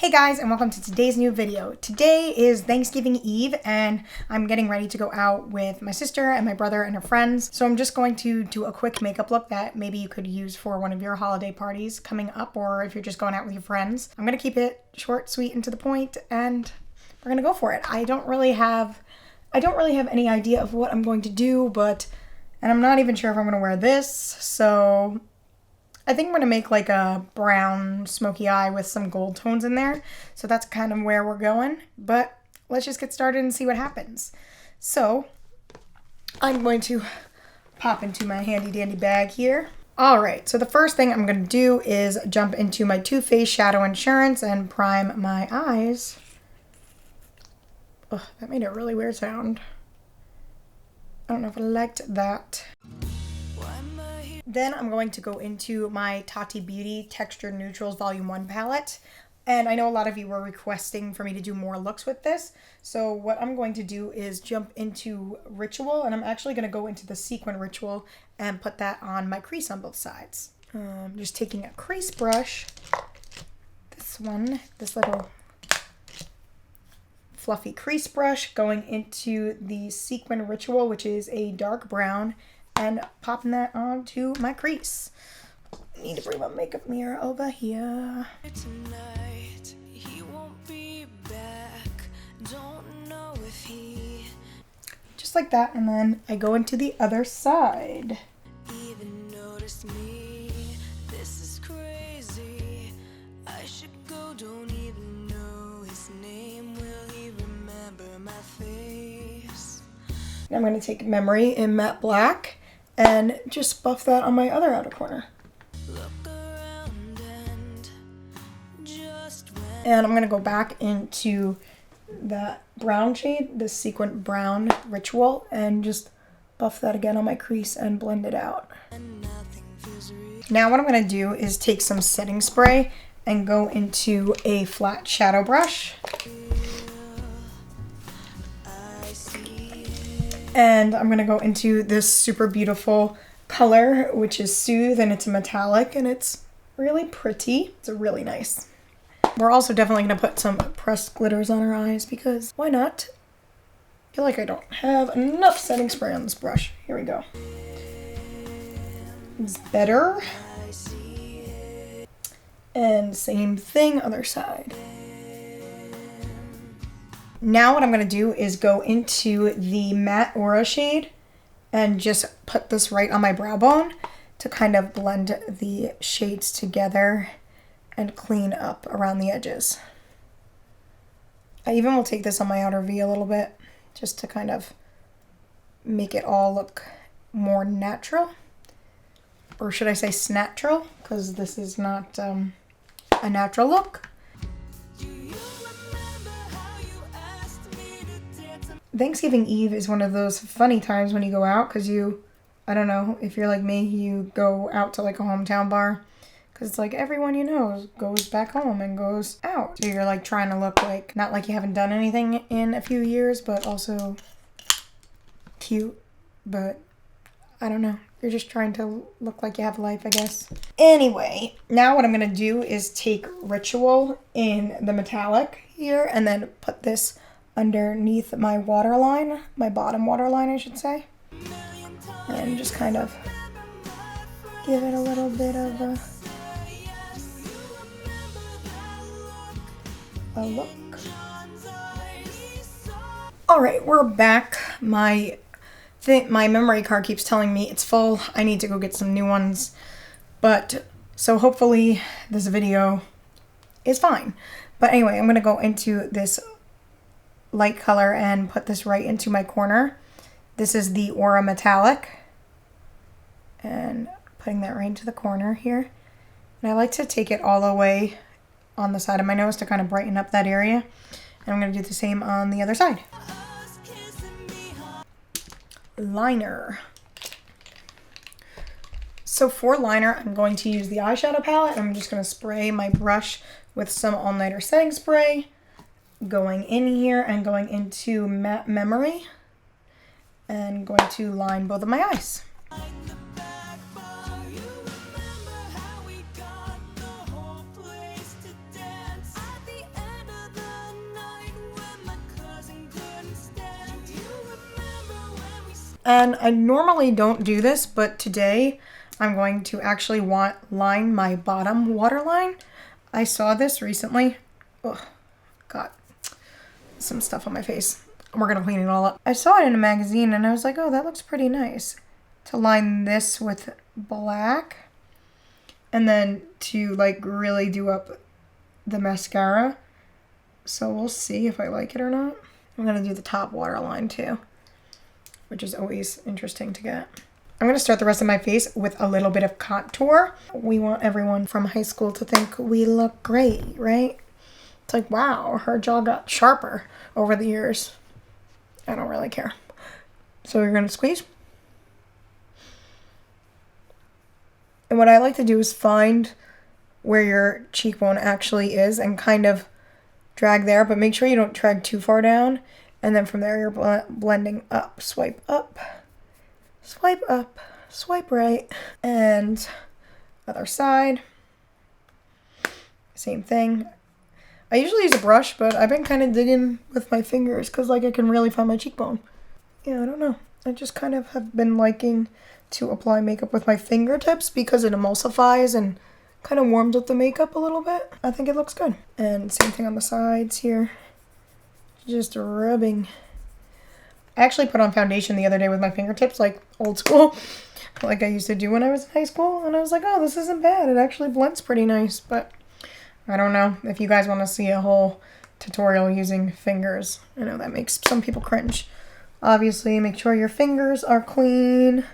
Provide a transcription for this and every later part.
Hey guys, and welcome to today's new video. Today is Thanksgiving Eve and I'm getting ready to go out with my sister and my brother and her friends. So I'm just going to do a quick makeup look that maybe you could use for one of your holiday parties coming up, or if you're just going out with your friends. I'm gonna keep it short, sweet, and to the point, and we're gonna go for it. I don't really have any idea of what I'm going to do, and I'm not even sure if I'm gonna wear this, so I think I'm gonna make like a brown smoky eye with some gold tones in there. So that's kind of where we're going, but let's just get started and see what happens. So I'm going to pop into my handy dandy bag here. All right, so the first thing I'm gonna do is jump into my Too Faced Shadow Insurance and prime my eyes. Ugh, that made a really weird sound. I don't know if I liked that. Then I'm going to go into my Tati Beauty Textured Neutrals Volume 1 palette. And I know a lot of you were requesting for me to do more looks with this. So what I'm going to do is jump into Ritual, and I'm actually going to go into the Sequin Ritual and put that on my crease on both sides. Just taking a crease brush, this little fluffy crease brush, going into the Sequin Ritual, which is a dark brown, and popping that onto my crease. Need to bring my makeup mirror over here. Tonight, he won't be back. Don't know if he... Just like that, and then I go into the other side. Even noticed me. This is crazy. I should go, don't even know his name. Will he remember my face? Now I'm going to take Memory in matte black and just buff that on my other outer corner. And I'm going to go back into that brown shade, the Sequin Brown Ritual, and just buff that again on my crease and blend it out. Now what I'm going to do is take some setting spray and go into a flat shadow brush. And I'm going to go into this super beautiful color, which is Soothe, and it's a metallic, and it's really pretty. It's really nice. We're also definitely going to put some pressed glitters on our eyes, because why not? I feel like I don't have enough setting spray on this brush. Here we go. It's better. And same thing, other side. Now what I'm going to do is go into the Matte Aura shade and just put this right on my brow bone to kind of blend the shades together and clean up around the edges. I even will take this on my outer V a little bit just to kind of make it all look more natural. Or should I say snatchural, because this is not a natural look. Thanksgiving Eve is one of those funny times when you go out, because I don't know, if you're like me, you go out to like a hometown bar, because it's like everyone you know goes back home and goes out. So you're like trying to look like, not like you haven't done anything in a few years, but also cute, but I don't know. You're just trying to look like you have life, I guess. Anyway, now what I'm going to do is take Ritual in the metallic here and then put this underneath my waterline, my bottom waterline, I should say, and just kind of give it a little bit of a look. All right, we're back. My memory card keeps telling me it's full. I need to go get some new ones, but so hopefully this video is fine. But anyway, I'm gonna go into this light color and put this right into my corner. This is the Aura Metallic, and putting that right into the corner here. And I like to take it all the way on the side of my nose to kind of brighten up that area. And I'm going to do the same on the other side. Liner. So for liner, I'm going to use the eyeshadow palette. I'm just going to spray my brush with some All Nighter setting spray, going in here and going into Matte Memory, and going to line both of my eyes. And I normally don't do this, but today I'm going to actually line my bottom waterline. I saw this recently. Oh, got some stuff on my face. We're gonna clean it all up. I saw it in a magazine and I was like, oh, that looks pretty nice. To line this with black and then to like really do up the mascara. So we'll see if I like it or not. I'm gonna do the top waterline too, which is always interesting to get. I'm gonna start the rest of my face with a little bit of contour. We want everyone from high school to think we look great, right? It's like, wow, her jaw got sharper over the years. I don't really care. So you're gonna squeeze. And what I like to do is find where your cheekbone actually is and kind of drag there, but make sure you don't drag too far down. And then from there, you're blending up, swipe up, swipe right, and other side. Same thing. I usually use a brush, but I've been kind of digging with my fingers because like I can really find my cheekbone. Yeah, I don't know. I just kind of have been liking to apply makeup with my fingertips because it emulsifies and kind of warms up the makeup a little bit. I think it looks good. And same thing on the sides here. Just rubbing. I actually put on foundation the other day with my fingertips, like old school, like I used to do when I was in high school. And I was like, oh, this isn't bad. It actually blends pretty nice. But I don't know if you guys want to see a whole tutorial using fingers. I know that makes some people cringe. Obviously, make sure your fingers are clean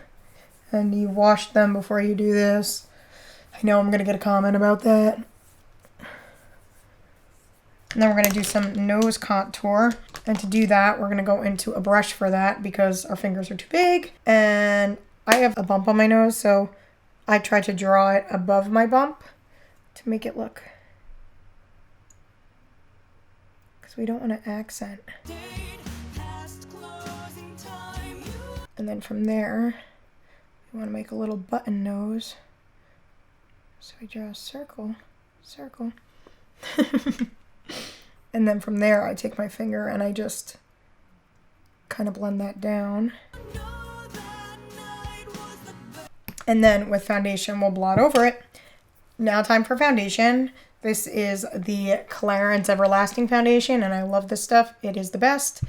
and you wash them before you do this. I know I'm going to get a comment about that. And then we're going to do some nose contour. And to do that, we're going to go into a brush for that because our fingers are too big. And I have a bump on my nose, so I try to draw it above my bump to make it look. Because we don't want to accent. And then from there, we want to make a little button nose. So we draw a circle, circle. And then from there, I take my finger and I just kind of blend that down. And then with foundation, we'll blot over it. Now time for foundation. This is the Clarins Everlasting Foundation, and I love this stuff. It is the best.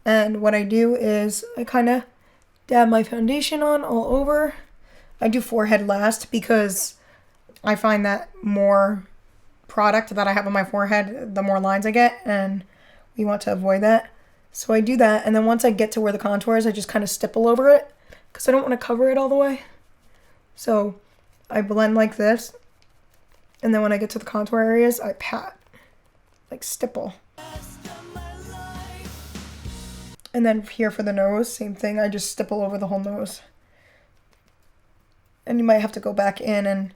And what I do is I kind of dab my foundation on all over. I do forehead last because I find that more product that I have on my forehead, the more lines I get, and we want to avoid that. So I do that, and then once I get to where the contour is, I just kind of stipple over it because I don't want to cover it all the way. So I blend like this, and then when I get to the contour areas, I pat, like stipple. And then here for the nose, same thing, I just stipple over the whole nose. And you might have to go back in and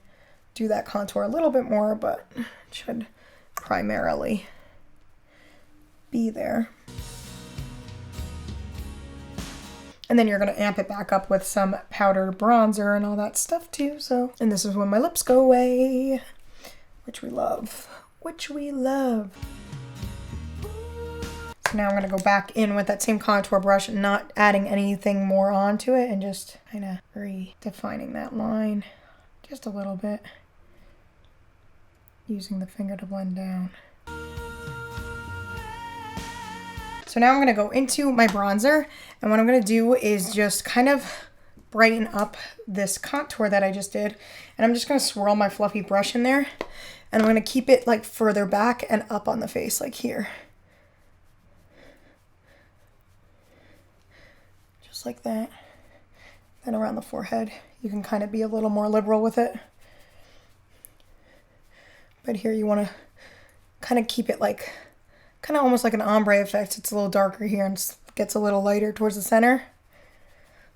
do that contour a little bit more, but it should primarily be there. And then you're going to amp it back up with some powdered bronzer and all that stuff too. So, and this is when my lips go away, which we love, which we love. So now I'm going to go back in with that same contour brush, not adding anything more onto it, and just kind of redefining that line just a little bit, using the finger to blend down. So now I'm going to go into my bronzer, and what I'm going to do is just kind of brighten up this contour that I just did, and I'm just going to swirl my fluffy brush in there, and I'm going to keep it like further back and up on the face, like here. Just like that. Then around the forehead, you can kind of be a little more liberal with it. But here you want to kind of keep it like, kind of almost like an ombre effect. It's a little darker here and gets a little lighter towards the center.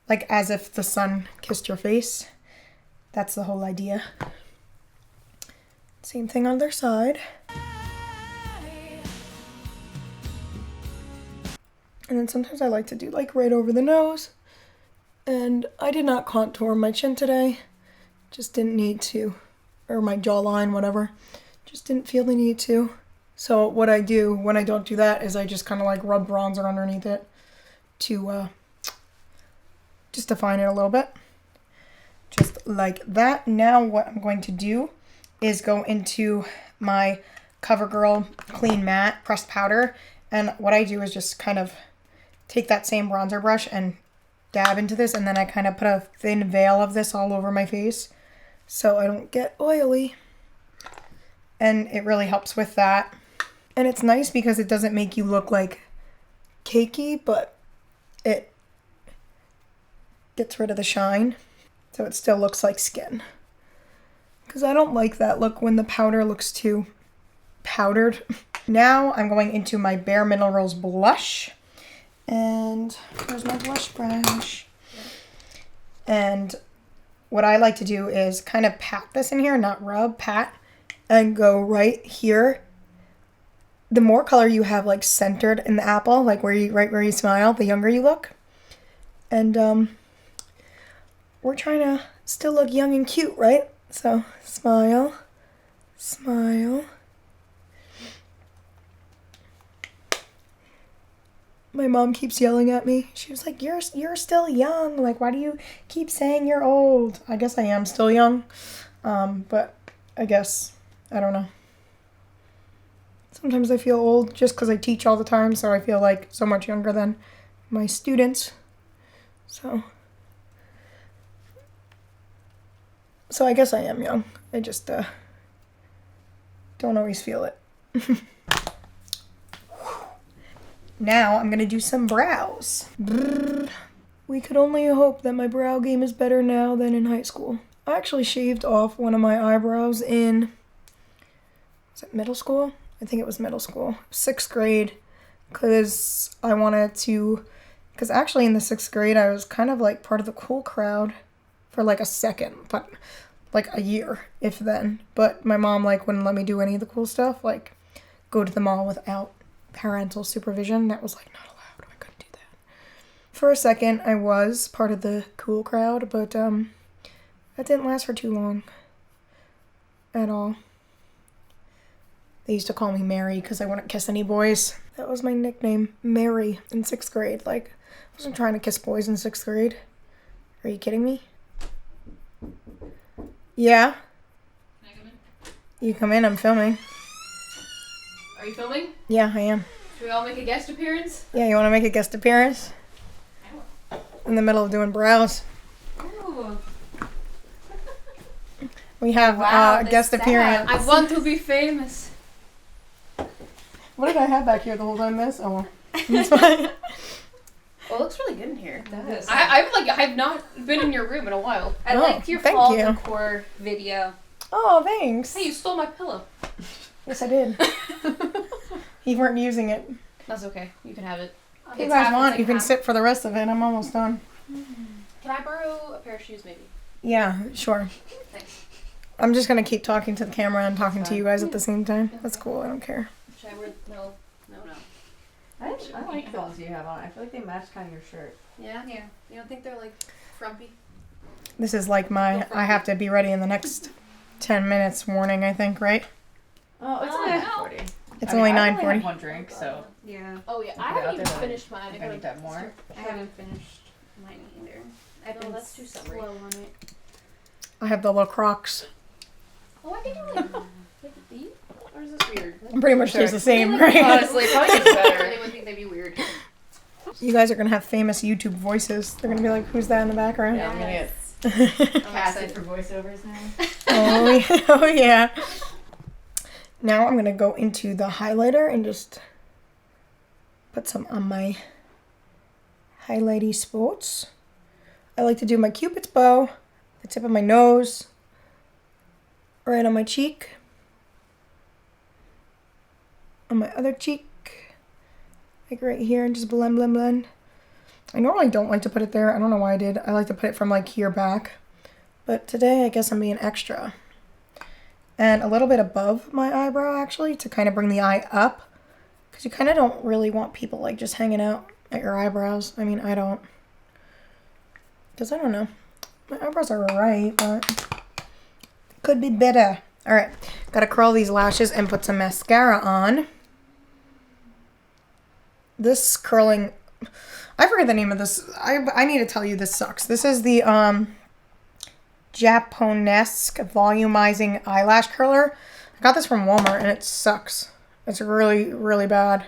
Like as if the sun kissed your face. That's the whole idea. Same thing on their side. And then sometimes I like to do like right over the nose. And I did not contour my chin today. Just didn't need to. Or my jawline, whatever. Just didn't feel the need to. So what I do when I don't do that is I just kind of like rub bronzer underneath it to just define it a little bit. Just like that. Now what I'm going to do is go into my CoverGirl Clean Matte Pressed Powder. And what I do is just kind of take that same bronzer brush and dab into this. And then I kind of put a thin veil of this all over my face so I don't get oily. And it really helps with that. And it's nice because it doesn't make you look like cakey, but it gets rid of the shine. So it still looks like skin. Because I don't like that look when the powder looks too powdered. Now I'm going into my bareMinerals blush. And where's my blush brush? And what I like to do is kind of pat this in here, not rub, pat, and go right here. The more color you have like centered in the apple, like right where you smile, the younger you look. And we're trying to still look young and cute, right? So smile, smile. My mom keeps yelling at me. She was like, you're still young. Like, why do you keep saying you're old? I guess I am still young. But I guess, I don't know. Sometimes I feel old just because I teach all the time. So I feel like so much younger than my students. So I guess I am young. I just don't always feel it. Now I'm going to do some brows. We could only hope that my brow game is better now than in high school. I actually shaved off one of my eyebrows in, was it middle school? I think it was middle school. 6th grade. Because I wanted to, because actually in the 6th grade I was kind of like part of the cool crowd for like a second. But like a year, if then. But my mom like wouldn't let me do any of the cool stuff. Like go to the mall without parental supervision. That was like not allowed. I couldn't do that. For a second I was part of the cool crowd, but that didn't last for too long at all. They used to call me Mary because I wouldn't kiss any boys. That was my nickname, Mary, in 6th grade. Like, I wasn't trying to kiss boys in 6th grade. Are you kidding me? Yeah. Can I come in? You come in, I'm filming. Are you filming? Yeah, I am. Should we all make a guest appearance? Yeah, you want to make a guest appearance? In the middle of doing brows. Ooh. We have a guest appearance. I want to be famous. What did I have back here the whole time? This? Oh, well. It's fine. Well, it looks really good in here. That is. I've not been in your room in a while. I liked your thank fall you. decor video. Oh, thanks. Hey, you stole my pillow. Yes, I did. You weren't using it. That's okay. You can have it. If you guys want, you can sit for the rest of it. I'm almost done. Can I borrow a pair of shoes, maybe? Yeah, sure. Thanks. I'm just going to keep talking to the camera and talking to you guys at the same time. That's cool. I don't care. Should I wear... No. I like those you have on. I feel like they match kind of your shirt. Yeah? Yeah. You don't think they're, like, frumpy? This is like my, I have to be ready in the next 10 minutes warning, I think, right? Oh, it's Oh, only no. 9:40. It's I only mean, I only 9:40. had one drink, so Yeah, Oh, yeah. I'll I put it out haven't even there, but finished mine. if I need that more. I haven't finished mine either. I've No, been that's too summery. slow on it. I have the little Crocs. Oh, I can do, like these? Or is this weird? I'm pretty much tastes the same, right? Honestly, probably gets better. They would think they'd be weird. You guys are going to have famous YouTube voices. They're going to be like, who's that in the background? Yeah, I'm gonna get I'm casted excited. for voiceovers now. Oh, yeah. Now I'm going to go into the highlighter and just put some on my highlighty spots. I like to do my Cupid's bow, the tip of my nose, right on my cheek, on my other cheek, like right here, and just blend, blend, blend. I normally don't like to put it there. I don't know why I did. I like to put it from like here back. But today I guess I'm being extra. And a little bit above my eyebrow actually to kind of bring the eye up. Because you kind of don't really want people like just hanging out at your eyebrows. I mean, I don't. Because I don't know. My eyebrows are alright, but could be better. Alright, gotta curl these lashes and put some mascara on. This curling, I forget the name of this. I need to tell you this sucks. This is the Japonesque Volumizing Eyelash Curler. I got this from Walmart and it sucks. It's really, really bad.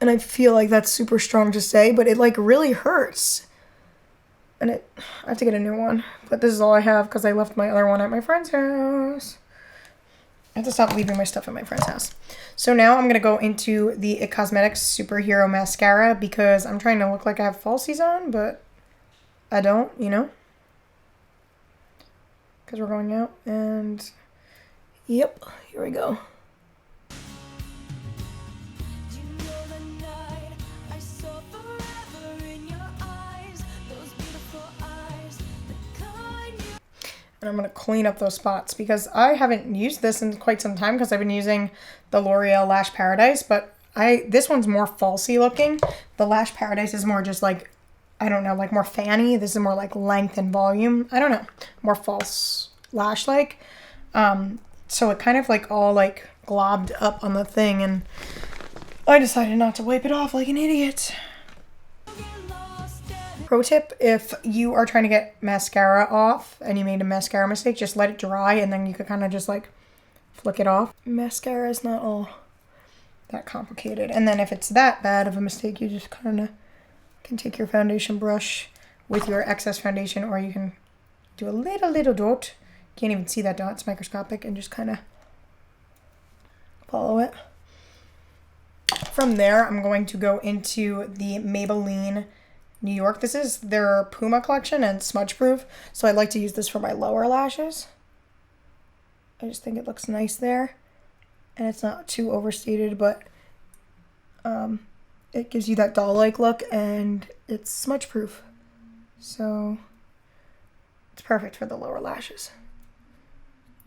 And I feel like that's super strong to say, but it like really hurts. And I have to get a new one. But this is all I have because I left my other one at my friend's house. I have to stop leaving my stuff at my friend's house. So now I'm going to go into the IT Cosmetics Superhero Mascara because I'm trying to look like I have falsies on, but I don't, you know. Because we're going out and yep, here we go. And I'm going to clean up those spots because I haven't used this in quite some time because I've been using the L'Oreal Lash Paradise, but this one's more falsy looking. The Lash Paradise is more just like, I don't know, like more fanny. This is more like length and volume. I don't know, more false lash like. So it kind of like all like globbed up on the thing and I decided not to wipe it off like an idiot. Pro tip, if you are trying to get mascara off and you made a mascara mistake, just let it dry and then you could kind of just like flick it off. Mascara is not all that complicated. And then if it's that bad of a mistake, you just kind of can take your foundation brush with your excess foundation, or you can do a little dot. Can't even see that dot, it's microscopic, and just kind of follow it. From there, I'm going to go into the Maybelline New York. This is their Puma collection and smudge proof, so I like to use this for my lower lashes. I just think it looks nice there and it's not too overstated, but it gives you that doll-like look and it's smudge proof, so it's perfect for the lower lashes.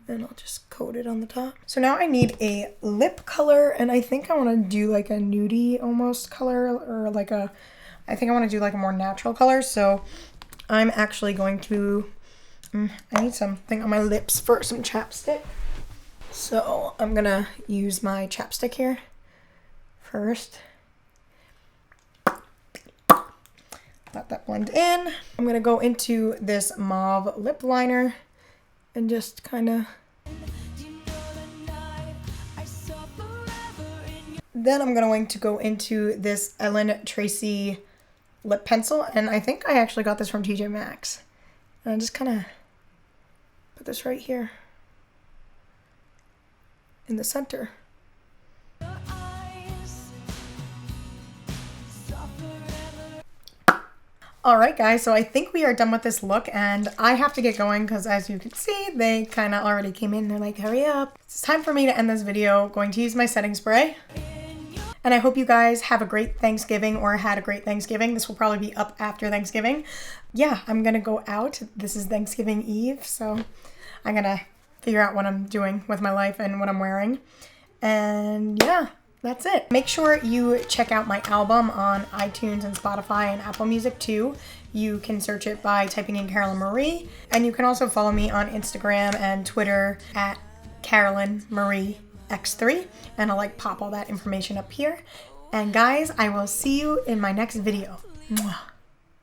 And I'll just coat it on the top. So now I need a lip color, and I think I want to do like a nudie almost color, or like a, I think I want to do like a more natural color. So I'm actually going to, I need something on my lips for some chapstick. So I'm going to use my chapstick here first. Let that blend in. I'm going to go into this mauve lip liner and just kind of, then I'm going to go into this Ellen Tracy lip pencil, and I think I actually got this from TJ Maxx. And I just kind of put this right here in the center. Alright guys, so I think we are done with this look and I have to get going because as you can see, they kind of already came in and they're like, hurry up. It's time for me to end this video. Going to use my setting spray. And I hope you guys have a great Thanksgiving or had a great Thanksgiving. This will probably be up after Thanksgiving. Yeah, I'm going to go out. This is Thanksgiving Eve, so I'm going to figure out what I'm doing with my life and what I'm wearing. And yeah. That's it. Make sure you check out my album on iTunes and Spotify and Apple Music too. You can search it by typing in Carolyn Marie. And you can also follow me on Instagram and Twitter at Carolyn Marie X3. And I'll like pop all that information up here. And guys, I will see you in my next video. Mwah.